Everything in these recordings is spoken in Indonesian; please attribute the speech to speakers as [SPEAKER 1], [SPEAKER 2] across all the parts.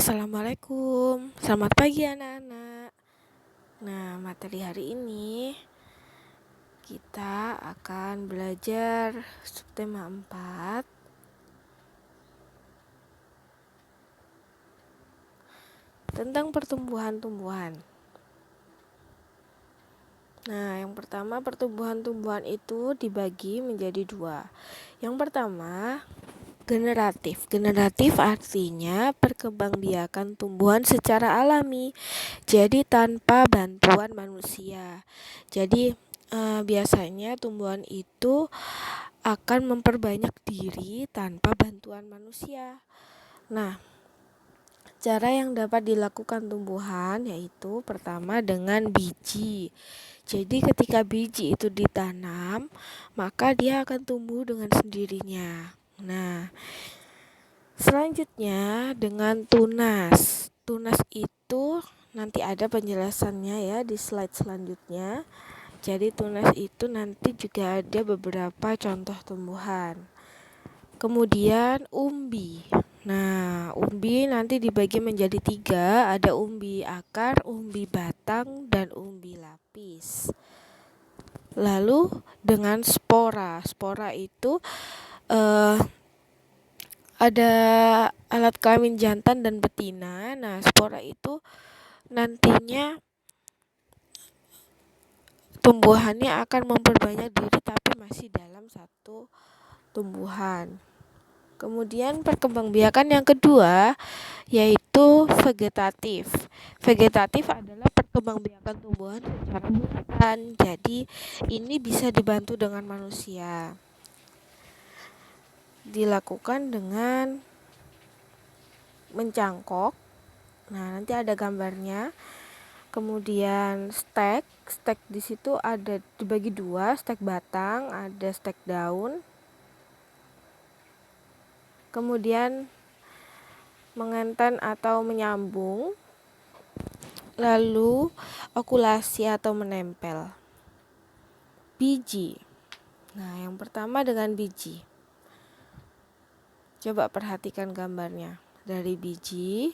[SPEAKER 1] Assalamualaikum, selamat pagi anak-anak. Nah, materi hari ini kita akan belajar subtema 4 tentang pertumbuhan-tumbuhan. Nah, yang pertama pertumbuhan-tumbuhan itu dibagi menjadi dua. Yang pertama, generatif. Generatif artinya perkembangbiakan tumbuhan secara alami, jadi tanpa bantuan manusia. Jadi biasanya tumbuhan itu akan memperbanyak diri tanpa bantuan manusia. Nah, cara yang dapat dilakukan tumbuhan yaitu pertama dengan biji. Jadi ketika biji itu ditanam, maka dia akan tumbuh dengan sendirinya. Nah, selanjutnya dengan tunas. Tunas itu nanti ada penjelasannya ya di slide selanjutnya. Jadi tunas itu nanti juga ada beberapa contoh tumbuhan. Kemudian umbi. Nah, umbi nanti dibagi menjadi 3. Ada umbi akar, umbi batang, dan umbi lapis. Lalu dengan spora. Spora itu ada alat kelamin jantan dan betina. Nah, spora itu nantinya tumbuhannya akan memperbanyak diri tapi masih dalam satu tumbuhan. Kemudian perkembangbiakan yang kedua yaitu vegetatif. Vegetatif adalah perkembangbiakan tumbuhan secara buatan. Jadi ini bisa dibantu dengan manusia. Dilakukan dengan mencangkok. Nah, nanti ada gambarnya. Kemudian stek di situ ada dibagi 2, stek batang, ada stek daun. Kemudian menganten atau menyambung, lalu okulasi atau menempel. Biji. Nah, yang pertama dengan biji. Coba perhatikan gambarnya. Dari biji,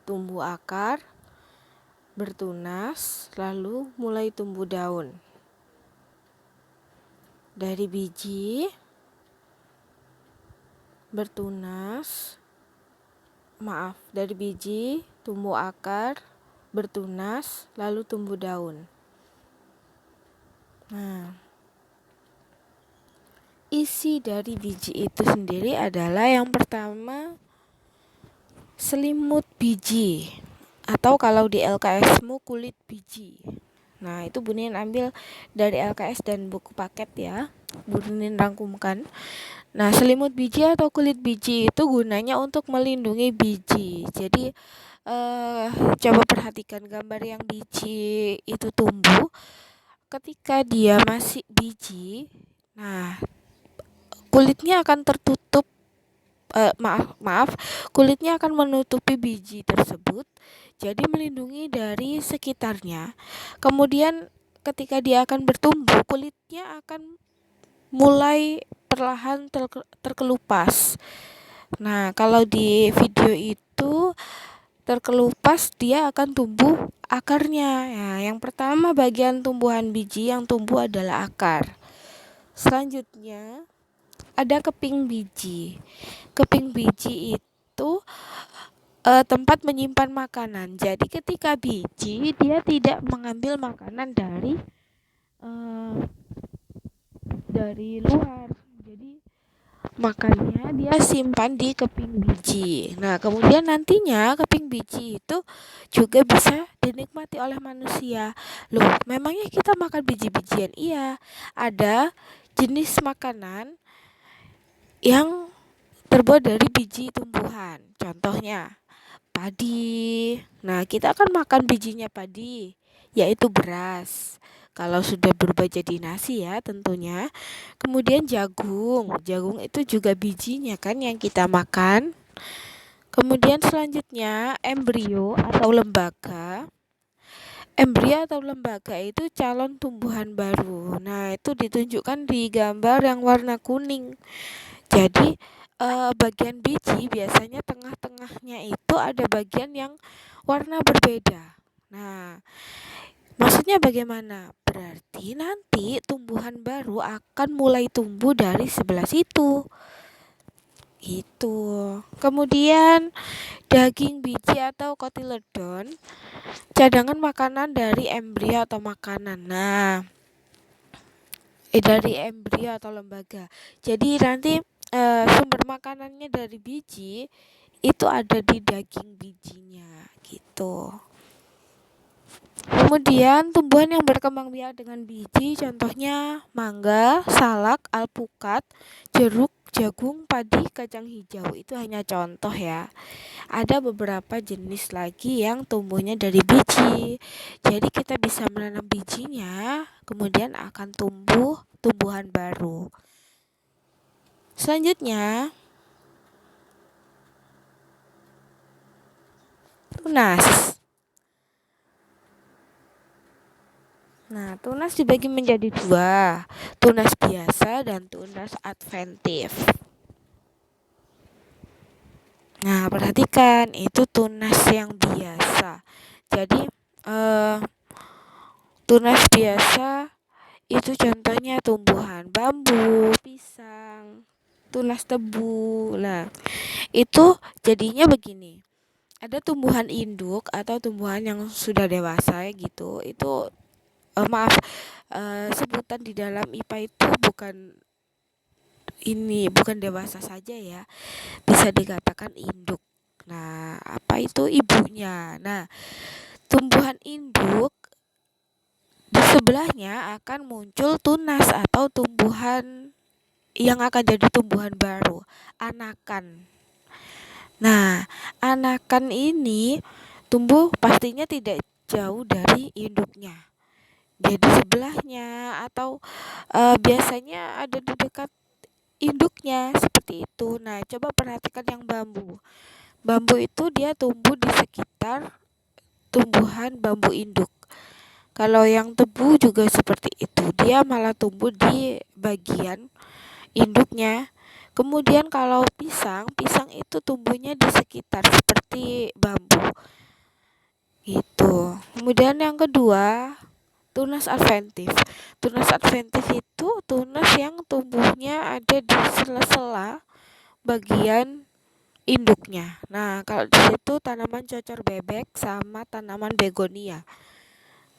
[SPEAKER 1] tumbuh akar, bertunas, lalu mulai tumbuh daun. Dari biji, dari biji, tumbuh akar, bertunas, lalu tumbuh daun. Nah, isi dari biji itu sendiri adalah yang pertama selimut biji, atau kalau di LKS-mu kulit biji. Nah, itu Bu Nin ambil dari LKS dan buku paket ya. Bu Nin rangkumkan. Nah, selimut biji atau kulit biji itu gunanya untuk melindungi biji. Jadi coba perhatikan gambar yang biji itu tumbuh. Ketika dia masih biji, nah kulitnya akan tertutup. Kulitnya akan menutupi biji tersebut, jadi melindungi dari sekitarnya. Kemudian ketika dia akan bertumbuh, kulitnya akan mulai perlahan terkelupas. Nah, kalau di video itu terkelupas, dia akan tumbuh akarnya. Nah, yang pertama bagian tumbuhan biji yang tumbuh adalah akar. Selanjutnya ada keping biji. Keping biji itu tempat menyimpan makanan. Jadi ketika biji dia tidak mengambil makanan dari luar. Jadi makannya dia simpan di keping biji. Nah, kemudian nantinya keping biji itu juga bisa dinikmati oleh manusia. Loh, memangnya kita makan biji-bijian? Iya, ada jenis makanan yang terbuat dari biji tumbuhan. Contohnya padi. Nah, kita akan makan bijinya padi, yaitu beras. Kalau sudah berubah jadi nasi ya tentunya. Kemudian jagung. Jagung itu juga bijinya kan yang kita makan. Kemudian selanjutnya embrio atau lembaga. Embrio atau lembaga itu calon tumbuhan baru. Nah, itu ditunjukkan di gambar yang warna kuning. Jadi bagian biji biasanya tengah-tengahnya sebelahnya itu ada bagian yang warna berbeda. Nah, maksudnya bagaimana? Berarti nanti tumbuhan baru akan mulai tumbuh dari sebelah situ. Itu. Kemudian daging biji atau kotiledon, cadangan makanan dari embrio atau makanan. Nah, dari embrio atau lembaga. Jadi nanti sumber makanannya dari biji itu ada di daging bijinya gitu. Kemudian tumbuhan yang berkembang biak dengan biji contohnya mangga, salak, alpukat, jeruk, jagung, padi, kacang hijau. Itu hanya contoh ya. Ada beberapa jenis lagi yang tumbuhnya dari biji. Jadi kita bisa menanam bijinya, kemudian akan tumbuh tumbuhan baru. Selanjutnya, tunas. Nah, tunas dibagi menjadi dua, tunas biasa dan tunas adventif. Nah, perhatikan, itu tunas yang biasa. Jadi, tunas biasa itu contohnya tumbuhan bambu, pisang, tunas tebu. Nah, itu jadinya begini. Ada tumbuhan induk atau tumbuhan yang sudah dewasa gitu. Itu sebutan di dalam IPA itu bukan dewasa saja ya, bisa dikatakan induk. Nah, apa itu ibunya? Nah, tumbuhan induk di sebelahnya akan muncul tunas atau tumbuhan yang akan jadi tumbuhan baru, anakan. Nah, anakan ini tumbuh pastinya tidak jauh dari induknya. Jadi sebelahnya atau biasanya ada di dekat induknya seperti itu. Nah, coba perhatikan yang bambu. Bambu itu dia tumbuh di sekitar tumbuhan bambu induk. Kalau yang tebu juga seperti itu. Dia malah tumbuh di bagian induknya. Kemudian kalau pisang itu tumbuhnya di sekitar seperti bambu. Gitu. Kemudian yang kedua, tunas adventif. Tunas adventif itu tunas yang tumbuhnya ada di sela-sela bagian induknya. Nah, kalau di situ tanaman cocor bebek sama tanaman begonia.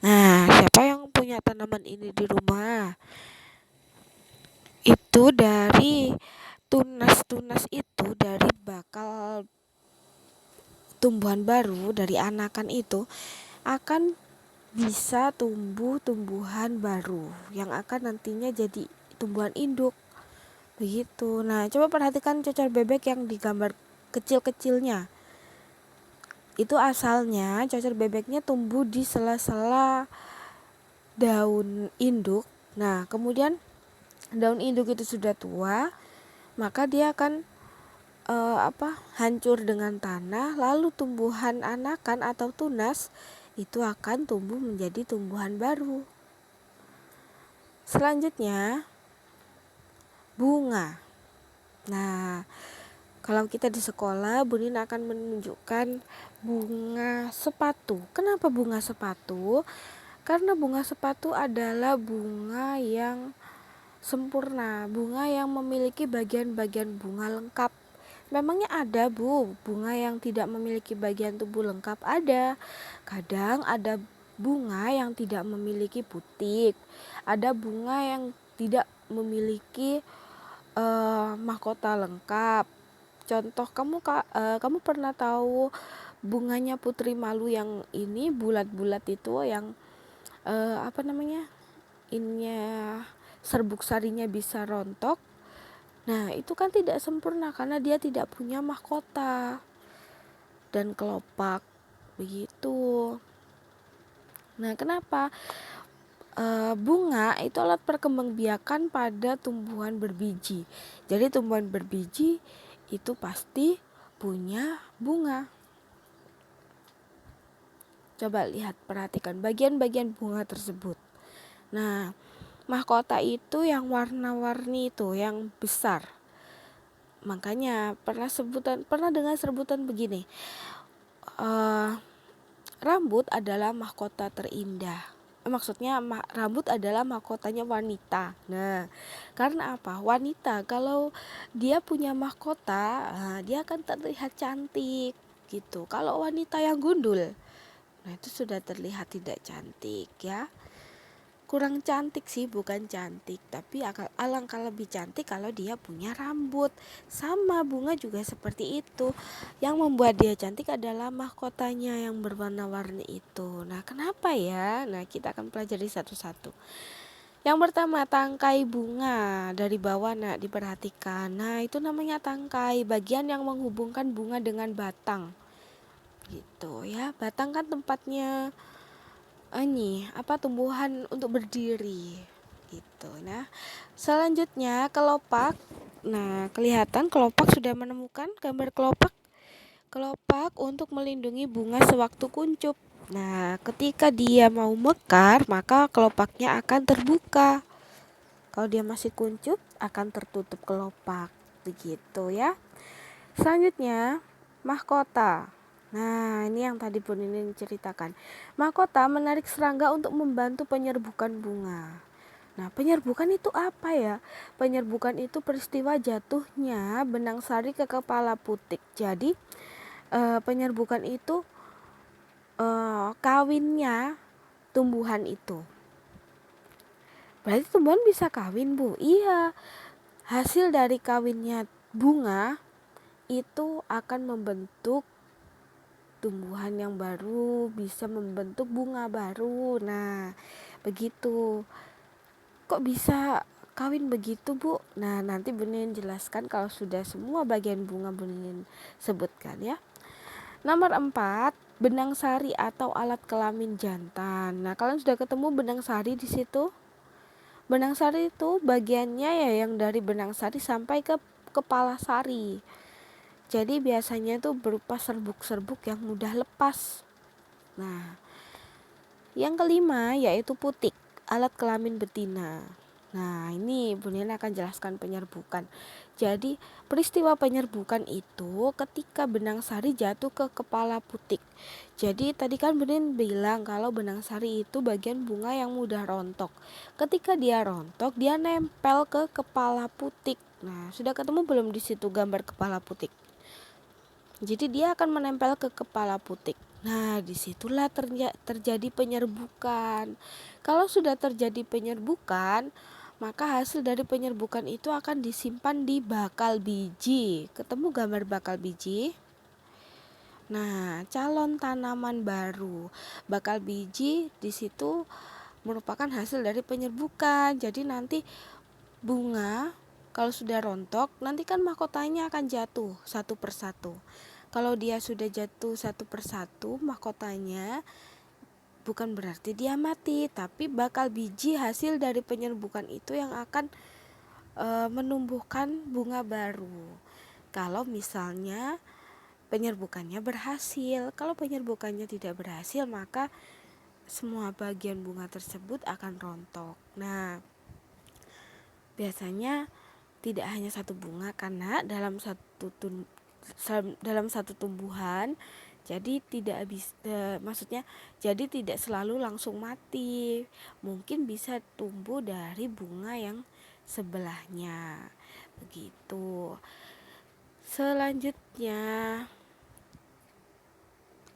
[SPEAKER 1] Nah, siapa yang punya tanaman ini di rumah? Itu dari tunas-tunas itu dari bakal tumbuhan baru dari anakan itu akan bisa tumbuh tumbuhan baru yang akan nantinya jadi tumbuhan induk begitu. Nah, coba perhatikan cocor bebek yang digambar kecil-kecilnya. Itu asalnya cocor bebeknya tumbuh di sela-sela daun induk. Nah, kemudian daun induk itu sudah tua, maka dia akan hancur dengan tanah, lalu tumbuhan anakan atau tunas itu akan tumbuh menjadi tumbuhan baru. Selanjutnya, bunga. Nah, kalau kita di sekolah, Bu Nina akan menunjukkan bunga sepatu. Kenapa bunga sepatu? Karena bunga sepatu adalah bunga yang sempurna, bunga yang memiliki bagian-bagian bunga lengkap. Memangnya ada, Bu, bunga yang tidak memiliki bagian tubuh lengkap? Ada. Kadang ada bunga yang tidak memiliki butik. Ada bunga yang tidak memiliki mahkota lengkap. Contoh, kamu pernah tahu bunganya putri malu yang ini bulat-bulat itu yang ininya serbuk sarinya bisa rontok. Nah, itu kan tidak sempurna karena dia tidak punya mahkota dan kelopak begitu. Nah, kenapa? Bunga itu alat perkembangbiakan pada tumbuhan berbiji. Jadi tumbuhan berbiji itu pasti punya bunga. Coba lihat, perhatikan bagian-bagian bunga tersebut. Nah, mahkota itu yang warna-warni itu, yang besar. Makanya pernah dengar sebutan begini, eh, rambut adalah mahkota terindah. Maksudnya rambut adalah mahkotanya wanita. Nah, karena apa? Wanita kalau dia punya mahkota, dia akan terlihat cantik gitu. Kalau wanita yang gundul, nah itu sudah terlihat tidak cantik ya. Kurang cantik sih, bukan cantik, tapi alangkah lebih cantik kalau dia punya rambut. Sama bunga juga seperti itu. Yang membuat dia cantik adalah mahkotanya yang berwarna-warni itu. Nah, kenapa ya? Nah, kita akan pelajari satu-satu. Yang pertama, tangkai bunga dari bawah, nah diperhatikan. Nah, itu namanya tangkai, bagian yang menghubungkan bunga dengan batang. Gitu ya. Batang kan tempatnya tumbuhan untuk berdiri gitu. Nah, selanjutnya kelopak. Nah, kelihatan kelopak, sudah menemukan gambar kelopak. Kelopak untuk melindungi bunga sewaktu kuncup. Nah, ketika dia mau mekar, maka kelopaknya akan terbuka. Kalau dia masih kuncup, akan tertutup kelopak. Begitu ya. Selanjutnya, mahkota. Nah, ini yang tadi pun ini ceritakan. Mahkota menarik serangga untuk membantu penyerbukan bunga. Nah, penyerbukan itu apa ya? Penyerbukan itu peristiwa jatuhnya benang sari ke kepala putik. Jadi, penyerbukan itu kawinnya tumbuhan itu. Berarti tumbuhan bisa kawin, Bu? Iya. Hasil dari kawinnya bunga itu akan membentuk tumbuhan yang baru, bisa membentuk bunga baru. Nah, begitu. Kok bisa kawin begitu, Bu? Nah, nanti Benin jelaskan kalau sudah semua bagian bunga Benin sebutkan ya. Nomor 4, benang sari atau alat kelamin jantan. Nah, kalian sudah ketemu benang sari di situ? Benang sari itu bagiannya ya yang dari benang sari sampai ke kepala sari. Jadi biasanya itu berupa serbuk-serbuk yang mudah lepas. Nah, yang kelima yaitu putik, alat kelamin betina. Nah, ini Bu Nina akan jelaskan penyerbukan. Jadi, peristiwa penyerbukan itu ketika benang sari jatuh ke kepala putik. Jadi, tadi kan Bu Nina bilang kalau benang sari itu bagian bunga yang mudah rontok. Ketika dia rontok, dia nempel ke kepala putik. Nah, sudah ketemu belum di situ gambar kepala putik? Jadi dia akan menempel ke kepala putik. Nah, disitulah terjadi penyerbukan. Kalau sudah terjadi penyerbukan, maka hasil dari penyerbukan itu akan disimpan di bakal biji. Ketemu gambar bakal biji? Nah, calon tanaman baru. Bakal biji di situ merupakan hasil dari penyerbukan. Jadi nanti bunga kalau sudah rontok, nanti kan mahkotanya akan jatuh satu persatu. Kalau dia sudah jatuh satu persatu mahkotanya, bukan berarti dia mati, tapi bakal biji hasil dari penyerbukan itu yang akan menumbuhkan bunga baru. Kalau misalnya penyerbukannya berhasil. Kalau penyerbukannya tidak berhasil, maka semua bagian bunga tersebut akan rontok. Nah, biasanya tidak hanya satu bunga karena dalam satu tumbuhan, jadi jadi tidak selalu langsung mati, mungkin bisa tumbuh dari bunga yang sebelahnya begitu. Selanjutnya,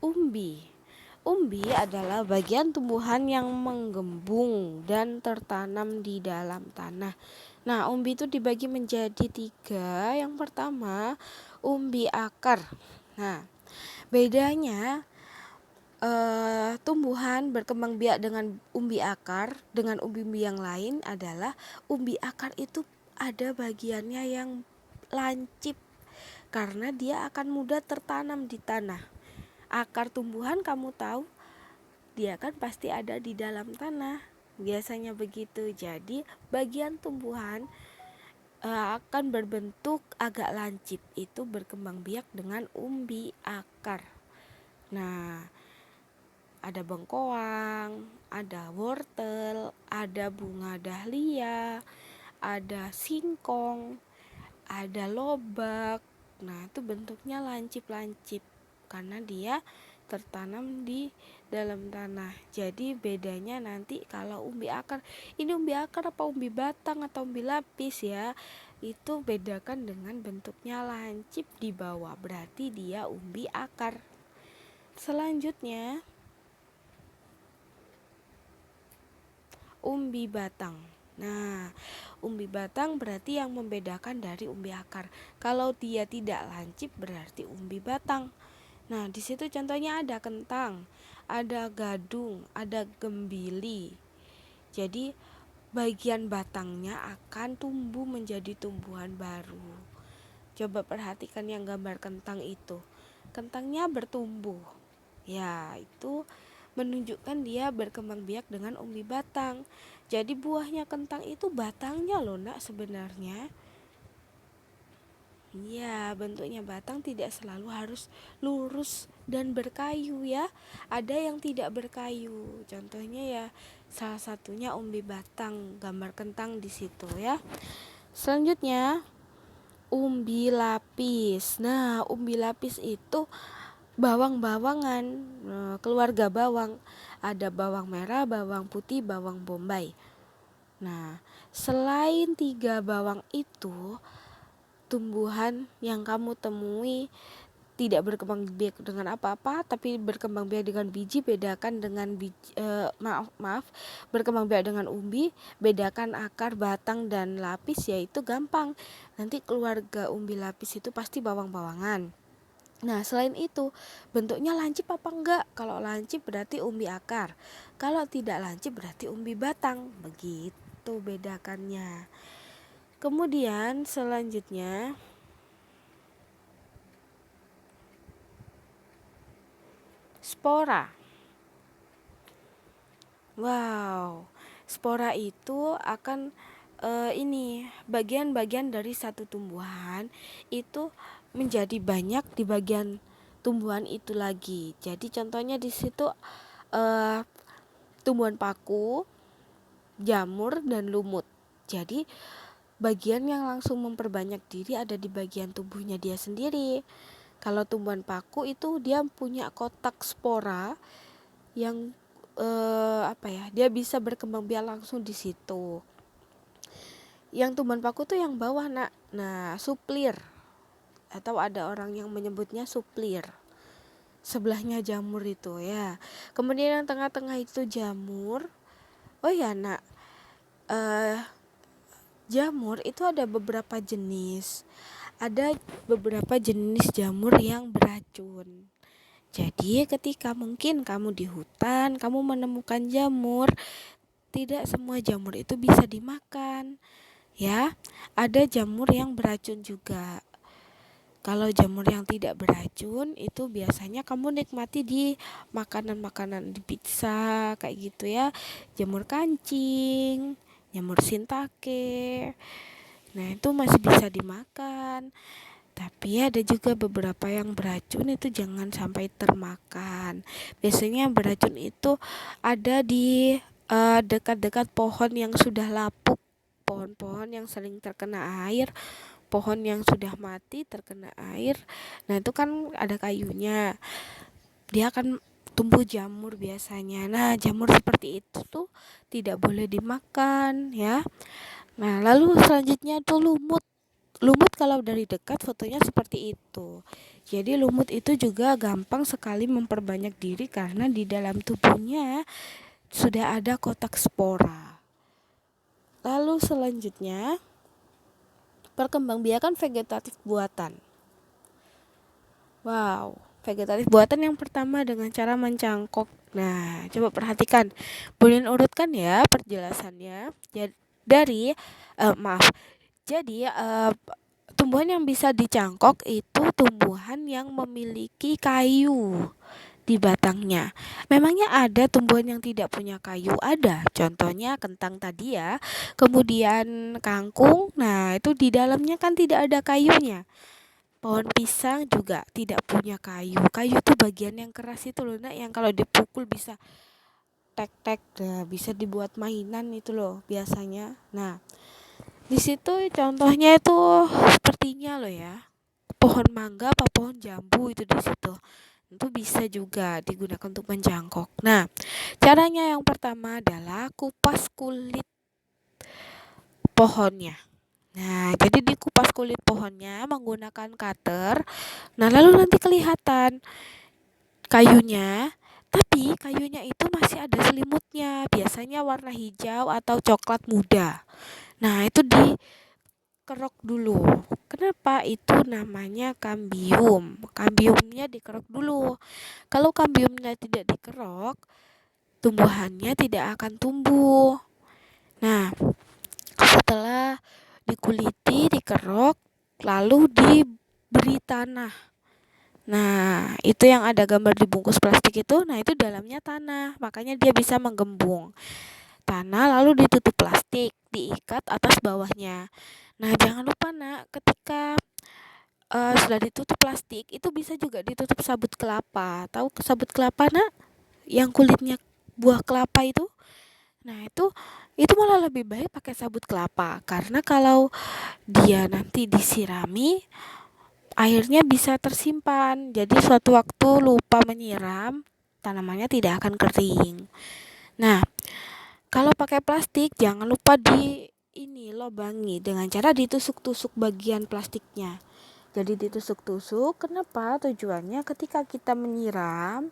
[SPEAKER 1] umbi adalah bagian tumbuhan yang menggembung dan tertanam di dalam tanah. Nah, umbi itu dibagi menjadi 3. Yang pertama, umbi akar. Nah, bedanya tumbuhan berkembang biak dengan umbi akar dengan umbi yang lain adalah umbi akar itu ada bagiannya yang lancip karena dia akan mudah tertanam di tanah. Akar tumbuhan kamu tahu, dia kan pasti ada di dalam tanah. Biasanya begitu. Jadi bagian tumbuhan akan berbentuk agak lancip, itu berkembang biak dengan umbi akar. Nah, ada bengkoang, ada wortel, ada bunga dahlia, ada singkong, ada lobak. Nah, itu bentuknya lancip-lancip karena dia tertanam di dalam tanah. Jadi bedanya nanti kalau umbi akar, ini umbi akar apa umbi batang atau umbi lapis ya, itu bedakan dengan bentuknya lancip di bawah, berarti dia umbi akar. Selanjutnya umbi batang. Nah, umbi batang berarti yang membedakan dari umbi akar. Kalau dia tidak lancip berarti umbi batang. Nah, di situ contohnya ada kentang, ada gadung, ada gembili. Jadi, bagian batangnya akan tumbuh menjadi tumbuhan baru. Coba perhatikan yang gambar kentang itu. Kentangnya bertumbuh. Ya, itu menunjukkan dia berkembang biak dengan umbi batang. Jadi buahnya kentang itu batangnya loh nak sebenarnya. Ya, bentuknya batang tidak selalu harus lurus dan berkayu ya. Ada yang tidak berkayu. Contohnya ya salah satunya umbi batang, gambar kentang di situ ya. Selanjutnya umbi lapis. Nah, umbi lapis itu bawang-bawangan, keluarga bawang. Ada bawang merah, bawang putih, bawang bombay. Nah, selain 3 bawang itu, tumbuhan yang kamu temui tidak berkembang biak dengan apa-apa, tapi berkembang biak dengan biji. Bedakan dengan biji, maaf, berkembang biak dengan umbi. Bedakan akar, batang, dan lapis, yaitu gampang. Nanti keluarga umbi lapis itu pasti bawang-bawangan. Nah, selain itu, bentuknya lancip apa enggak? Kalau lancip berarti umbi akar. Kalau tidak lancip berarti umbi batang. Begitu bedakannya. Kemudian selanjutnya spora. Wow, spora itu akan ini bagian-bagian dari satu tumbuhan itu menjadi banyak di bagian tumbuhan itu lagi. Jadi contohnya di situ tumbuhan paku, jamur, dan lumut. Jadi bagian yang langsung memperbanyak diri ada di bagian tubuhnya dia sendiri. Kalau tumbuhan paku itu dia punya kotak spora yang dia bisa berkembang biak langsung di situ. Yang tumbuhan paku tuh yang bawah nak. Nah, suplir atau ada orang yang menyebutnya suplir. Sebelahnya jamur itu ya. Kemudian yang tengah-tengah itu jamur. Oh ya nak, jamur itu ada beberapa jenis. Ada beberapa jenis jamur yang beracun. Jadi ketika mungkin kamu di hutan, kamu menemukan jamur, tidak semua jamur itu bisa dimakan. Ya, ada jamur yang beracun juga. Kalau jamur yang tidak beracun itu biasanya kamu nikmati di makanan-makanan, di pizza kayak gitu ya. Jamur kancing, jamur shiitake. Nah, itu masih bisa dimakan. Tapi ada juga beberapa yang beracun, itu jangan sampai termakan. Biasanya yang beracun itu ada di dekat-dekat pohon yang sudah lapuk, pohon-pohon yang sering terkena air, pohon yang sudah mati terkena air. Nah, itu kan ada kayunya. Dia akan tumbuh jamur biasanya. Nah, jamur seperti itu tuh tidak boleh dimakan ya. Nah, lalu selanjutnya tuh lumut. Lumut kalau dari dekat fotonya seperti itu. Jadi lumut itu juga gampang sekali memperbanyak diri karena di dalam tubuhnya sudah ada kotak spora. Lalu selanjutnya perkembangbiakan vegetatif buatan. Wow, vegetatif buatan yang pertama dengan cara mencangkok. Nah, coba perhatikan. Boleh urutkan ya perjelasannya. Dari Jadi tumbuhan yang bisa dicangkok itu tumbuhan yang memiliki kayu di batangnya. Memangnya ada tumbuhan yang tidak punya kayu? Ada. Contohnya kentang tadi ya. Kemudian kangkung. Nah, itu di dalamnya kan tidak ada kayunya. Pohon pisang juga tidak punya kayu. Kayu itu bagian yang keras itu loh, nak, yang kalau dipukul bisa tek-tek, bisa dibuat mainan itu loh biasanya. Nah, Di situ contohnya itu sepertinya loh ya, pohon mangga apa pohon jambu itu di situ. Itu bisa juga digunakan untuk menjangkok. Nah, caranya yang pertama adalah kupas kulit pohonnya. Nah, jadi dikupas kulit pohonnya menggunakan cutter. Nah, lalu nanti kelihatan kayunya, tapi kayunya itu masih ada selimutnya. Biasanya warna hijau atau coklat muda. Nah, itu dikerok dulu. Kenapa? Itu namanya kambium. Kambiumnya dikerok dulu. Kalau kambiumnya tidak dikerok, tumbuhannya tidak akan tumbuh. Nah, setelah dikuliti, dikerok, lalu diberi tanah. Nah, itu yang ada gambar di bungkus plastik itu, nah itu dalamnya tanah, makanya dia bisa menggembung. Tanah lalu ditutup plastik, diikat atas bawahnya. Nah, jangan lupa nak, ketika sudah ditutup plastik, itu bisa juga ditutup sabut kelapa. Tahu sabut kelapa nak? Yang kulitnya buah kelapa itu? Nah, itu malah lebih baik pakai sabut kelapa karena kalau dia nanti disirami airnya bisa tersimpan. Jadi suatu waktu lupa menyiram, tanamannya tidak akan kering. Nah, kalau pakai plastik jangan lupa lobangi dengan cara ditusuk-tusuk bagian plastiknya. Jadi ditusuk-tusuk. Kenapa? Tujuannya ketika kita menyiram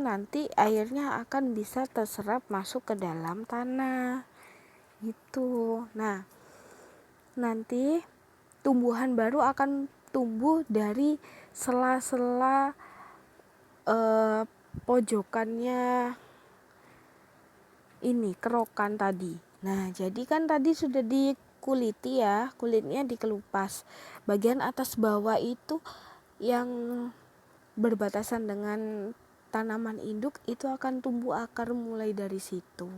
[SPEAKER 1] nanti airnya akan bisa terserap masuk ke dalam tanah. Gitu. Nah, nanti tumbuhan baru akan tumbuh dari sela-sela pojokannya ini kerokan tadi. Nah, jadi kan tadi sudah dikuliti ya, kulitnya dikelupas. Bagian atas bawah itu yang berbatasan dengan tanaman induk itu akan tumbuh akar mulai dari situ.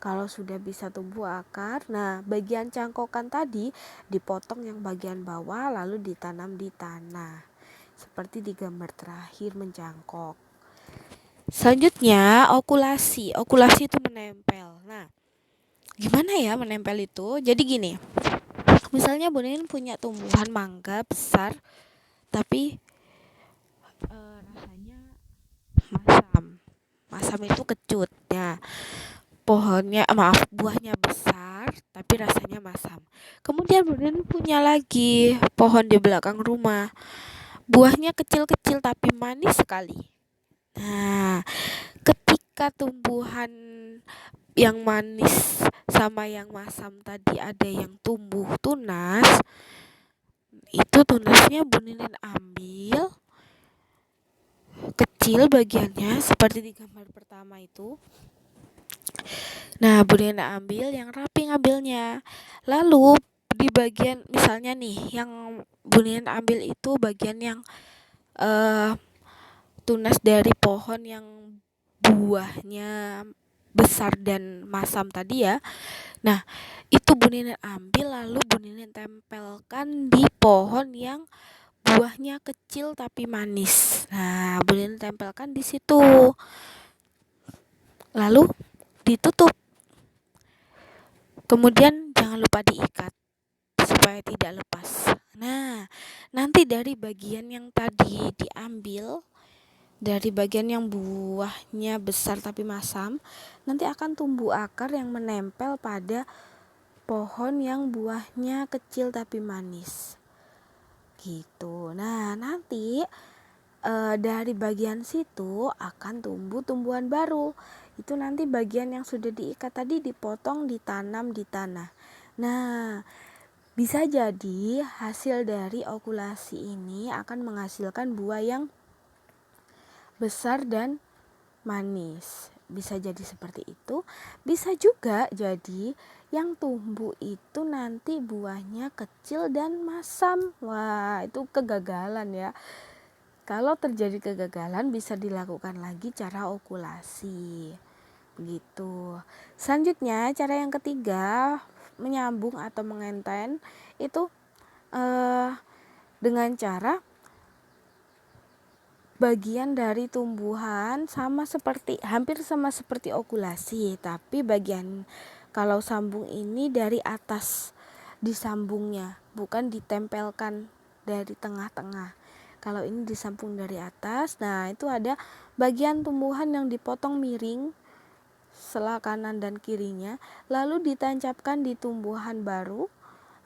[SPEAKER 1] Kalau sudah bisa tumbuh akar, nah bagian cangkokan tadi dipotong yang bagian bawah lalu ditanam di tanah. Seperti di gambar terakhir mencangkok. Selanjutnya okulasi. Okulasi itu menempel. Nah, gimana ya menempel itu? Jadi gini, misalnya Bu Nin punya tumbuhan mangga besar tapi rasanya masam. Masam itu kecut. Nah, buahnya besar tapi rasanya masam. Kemudian Bu Nin punya lagi pohon di belakang rumah. Buahnya kecil-kecil tapi manis sekali. Nah, ketika tumbuhan yang manis sama yang masam tadi ada yang tumbuh tunas, itu tunasnya Bu Ninin ambil kecil bagiannya seperti di gambar pertama itu. Nah, Bu Ninin ambil yang rapi ngambilnya. Lalu di bagian misalnya nih yang Bu Ninin ambil itu bagian yang tunas dari pohon yang buahnya besar dan masam tadi ya. Nah, itu Bu Ninin ambil lalu Bu Ninin tempelkan di pohon yang buahnya kecil tapi manis. Nah, Bu Ninin tempelkan di situ. Lalu ditutup. Kemudian jangan lupa diikat supaya tidak lepas. Nah, nanti dari bagian yang tadi diambil, dari bagian yang buahnya besar tapi masam, nanti akan tumbuh akar yang menempel pada pohon yang buahnya kecil tapi manis. Gitu. Nah, nanti dari bagian situ akan tumbuh tumbuhan baru. Itu nanti bagian yang sudah diikat tadi dipotong, ditanam di tanah. Nah, bisa jadi hasil dari okulasi ini akan menghasilkan buah yang besar dan manis. Bisa jadi seperti itu. Bisa juga jadi yang tumbuh itu nanti buahnya kecil dan masam. Wah, itu kegagalan ya. Kalau terjadi kegagalan bisa dilakukan lagi cara okulasi. Begitu. Selanjutnya cara yang ketiga menyambung atau mengenten itu dengan cara bagian dari tumbuhan hampir sama seperti okulasi, tapi bagian Kalau sambung ini dari atas disambungnya, bukan ditempelkan dari tengah-tengah. Kalau ini disambung dari atas, nah itu ada bagian tumbuhan yang dipotong miring sela kanan dan kirinya, lalu ditancapkan di tumbuhan baru,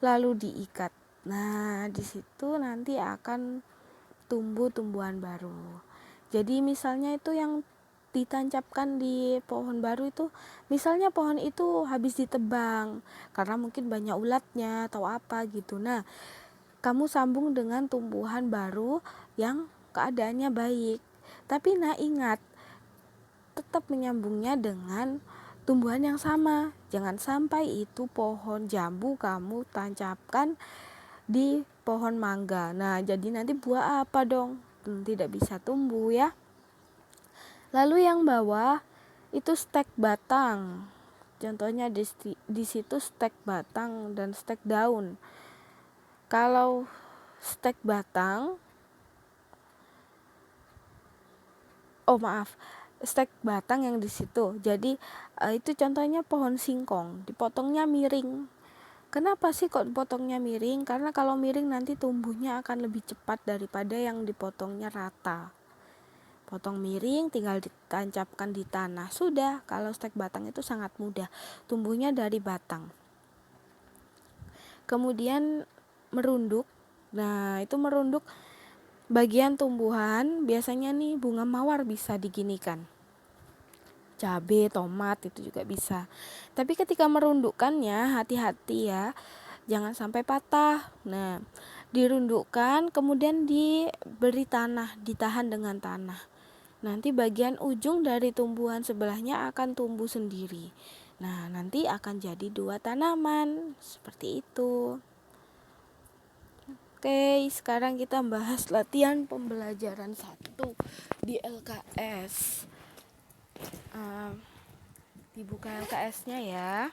[SPEAKER 1] lalu diikat. Nah, di situ nanti akan tumbuh tumbuhan baru. Jadi misalnya itu yang ditancapkan di pohon baru itu, misalnya pohon itu habis ditebang karena mungkin banyak ulatnya atau apa gitu. Nah, kamu sambung dengan tumbuhan baru yang keadaannya baik. Tapi ingat, tetap menyambungnya dengan tumbuhan yang sama. Jangan sampai itu pohon jambu kamu tancapkan di pohon mangga. Nah, jadi nanti buah apa dong? Tidak bisa tumbuh ya. Lalu yang bawah itu stek batang. Contohnya di situ stek batang dan stek daun. Kalau stek batang, stek batang yang di situ. Jadi itu contohnya pohon singkong, dipotongnya miring. Kenapa sih kok dipotongnya miring? Karena kalau miring nanti tumbuhnya akan lebih cepat daripada yang dipotongnya rata. Potong miring tinggal ditancapkan di tanah. Sudah, kalau stek batang itu sangat mudah. Tumbuhnya dari batang. Kemudian merunduk. Nah, itu merunduk bagian tumbuhan, biasanya nih bunga mawar bisa diginikan. Cabai, tomat itu juga bisa. Tapi ketika merundukkannya hati-hati ya. Jangan sampai patah. Nah, dirundukkan kemudian diberi tanah, ditahan dengan tanah. Nanti bagian ujung dari tumbuhan sebelahnya akan tumbuh sendiri. Nah, nanti akan jadi 2 tanaman. Seperti itu. Oke, sekarang kita bahas latihan pembelajaran 1 di LKS. Dibuka LKS-nya ya.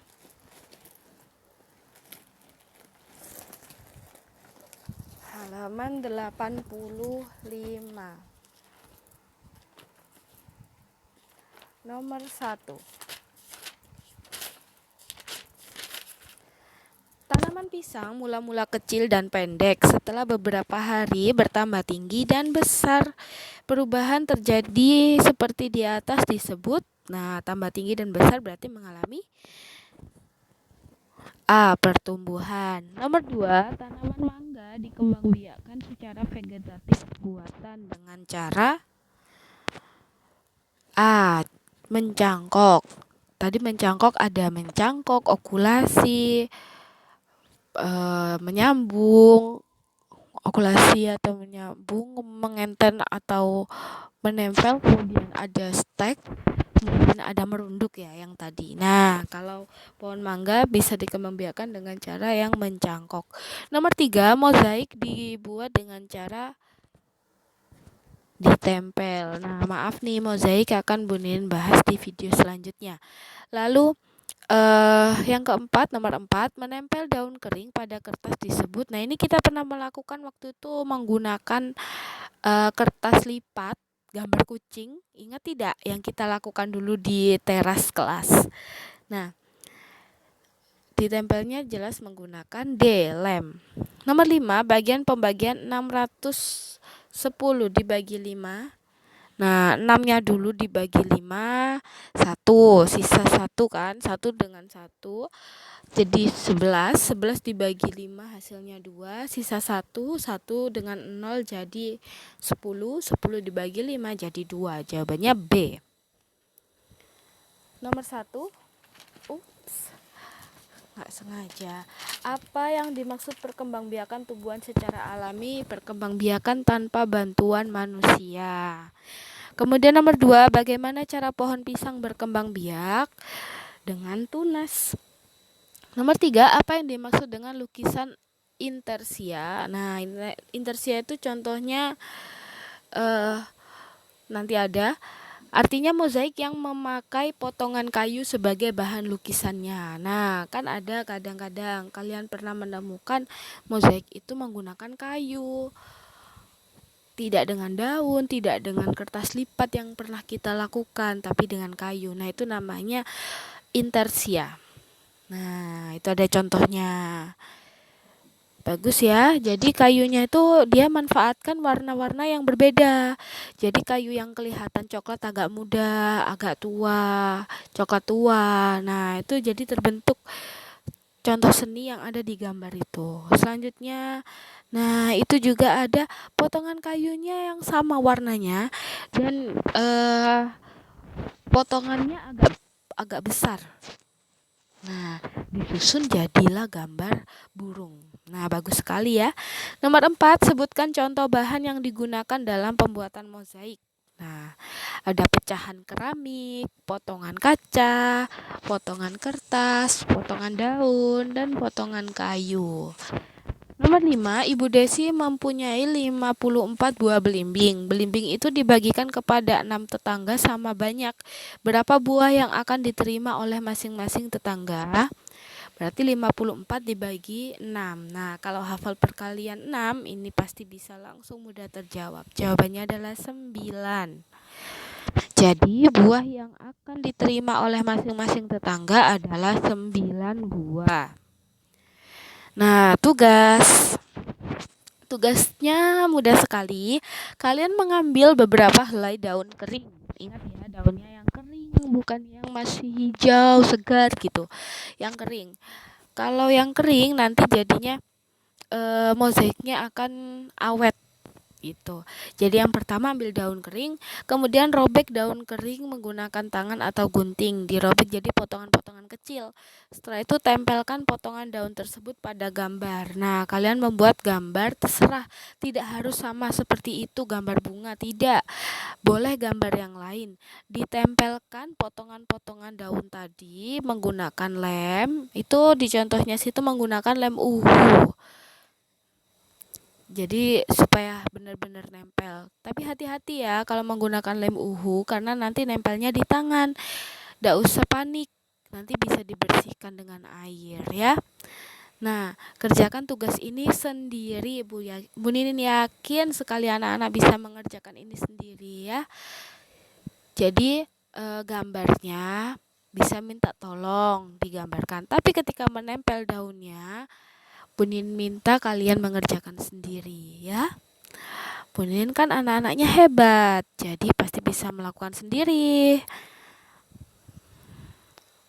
[SPEAKER 1] Halaman 85. Nomor 1. Tanaman pisang mula-mula kecil dan pendek, setelah beberapa hari bertambah tinggi dan besar. Perubahan terjadi seperti di atas disebut. Nah, tambah tinggi dan besar berarti mengalami A. Pertumbuhan. Nomor 2, tanaman mangga dikembangbiakkan secara vegetatif buatan dengan cara A. Mencangkok. Tadi mencangkok ada mencangkok, okulasi, menyambung, okulasi atau menyambung, mengenten atau menempel, kemudian ada stek, kemudian ada merunduk ya yang tadi. Nah, kalau pohon mangga bisa dikembangbiakkan dengan cara yang mencangkok. Nomor 3, mozaik dibuat dengan cara ditempel. Nah, maaf nih, mozaik akan Bunin bahas di video selanjutnya. Lalu yang keempat, nomor 4, menempel daun kering pada kertas disebut. Nah, ini kita pernah melakukan waktu itu menggunakan kertas lipat gambar kucing. Ingat tidak yang kita lakukan dulu di teras kelas? Nah, ditempelnya jelas menggunakan lem. Nomor 5, bagian pembagian 610 dibagi 5. Nah, 6-nya dulu dibagi 5, 1, sisa 1 kan, 1 dengan 1, jadi 11 dibagi 5 hasilnya 2, sisa 1 dengan 0 jadi 10 dibagi 5 jadi 2, jawabannya B. Nomor 1, nggak sengaja. Apa yang dimaksud perkembangbiakan tumbuhan secara alami? Perkembangbiakan tanpa bantuan manusia. Kemudian nomor 2, bagaimana cara pohon pisang berkembang biak? Dengan tunas. Nomor 3, apa yang dimaksud dengan lukisan intarsia? Nah, intarsia itu contohnya nanti ada. Artinya mozaik yang memakai potongan kayu sebagai bahan lukisannya. Nah, kan ada kadang-kadang kalian pernah menemukan mozaik itu menggunakan kayu. Tidak dengan daun, tidak dengan kertas lipat yang pernah kita lakukan, tapi dengan kayu. Nah, itu namanya intarsia. Nah, itu ada contohnya. Bagus ya. Jadi kayunya itu dia manfaatkan warna-warna yang berbeda. Jadi kayu yang kelihatan coklat agak muda, agak tua, coklat tua. Nah, itu jadi terbentuk contoh seni yang ada di gambar itu. Selanjutnya, nah itu juga ada potongan kayunya yang sama warnanya dan potongannya agak agak besar. Nah, disusun jadilah gambar burung. Nah, bagus sekali ya. Nomor 4, sebutkan contoh bahan yang digunakan dalam pembuatan mozaik. Nah, ada pecahan keramik, potongan kaca, potongan kertas, potongan daun, dan potongan kayu. Nomor 5, Ibu Desi mempunyai 54 buah belimbing. Belimbing itu dibagikan kepada 6 tetangga sama banyak. Berapa buah yang akan diterima oleh masing-masing tetangga? Berarti 54 dibagi 6. Nah, kalau hafal perkalian 6, ini pasti bisa langsung mudah terjawab. Jawabannya adalah 9. Jadi, buah yang akan diterima oleh masing-masing tetangga adalah 9 buah. Nah, tugasnya mudah sekali. Kalian mengambil beberapa helai daun kering. Ingat ya, daunnya yang kering, bukan yang masih hijau, segar gitu. Yang kering. Kalau yang kering nanti jadinya mozaiknya akan awet gitu. Jadi yang pertama ambil daun kering, kemudian robek daun kering menggunakan tangan atau gunting, dirobek jadi potongan-potongan kecil. Setelah itu tempelkan potongan daun tersebut pada gambar. Nah, kalian membuat gambar terserah, tidak harus sama seperti itu gambar bunga, tidak. Boleh gambar yang lain. Ditempelkan potongan-potongan daun tadi menggunakan lem. Itu di contohnya situ menggunakan lem uhu. Jadi supaya benar-benar nempel. Tapi hati-hati ya kalau menggunakan lem uhu karena nanti nempelnya di tangan. Nggak usah panik, nanti bisa dibersihkan dengan air ya. Nah, kerjakan tugas ini sendiri Bu Ninin yakin sekali anak-anak bisa mengerjakan ini sendiri ya. Jadi gambarnya bisa minta tolong digambarkan. Tapi ketika menempel daunnya, Bu Ninin minta kalian mengerjakan sendiri ya. Bu Ninin kan anak-anaknya hebat, jadi pasti bisa melakukan sendiri.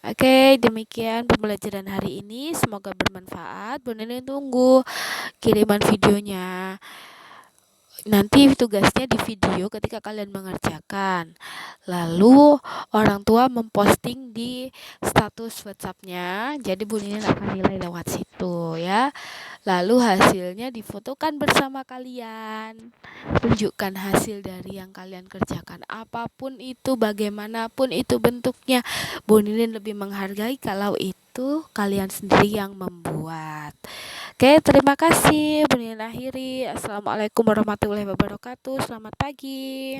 [SPEAKER 1] Oke, demikian pembelajaran hari ini. Semoga bermanfaat. Bu Ninin tunggu kiriman videonya. Nanti tugasnya di video ketika kalian mengerjakan. Lalu orang tua memposting di status WhatsApp-nya. Jadi Bu Ninin akan nilai lewat situ ya. Lalu hasilnya difotokan bersama kalian. Tunjukkan hasil dari yang kalian kerjakan. Apapun itu, bagaimanapun itu bentuknya, Bu Ninin lebih menghargai kalau itu kalian sendiri yang membuat. Oke, terima kasih. Bu Ninin akhiri. Assalamualaikum warahmatullahi wabarakatuh. Selamat pagi.